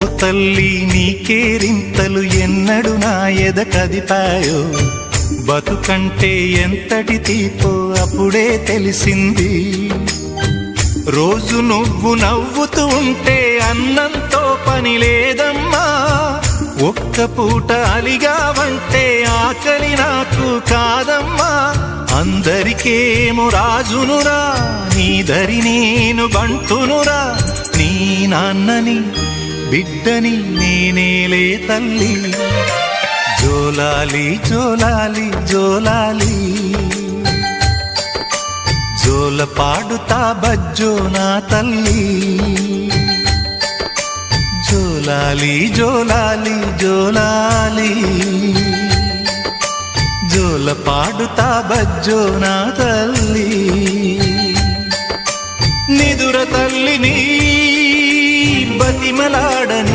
తల్లి నీ కేరింతలు ఎన్నడు నా ఎద కదిపాయో, బతుకంటే ఎంతటి తీపో అప్పుడే తెలిసింది. రోజు నువ్వు నవ్వుతూ ఉంటే అన్నంతో పని లేదమ్మా, ఒక్క పూట అలిగావంటే ఆకలి నాకు కాదమ్మా. అందరికేమో రాజునురా, నీ దరి నేను బంటునురా, నీ నాన్నని బిడ్డని నేనేలే తల్లి. జోలాలి జోలాలి జోలాలి, జోల పాడుతా బజ్జో నా తల్లి. జోలాలి జోలాలి జోలాలి, జోల పాడుతా బజ్జో నా తల్లి. నిదుర తల్లిని బతిమలాడని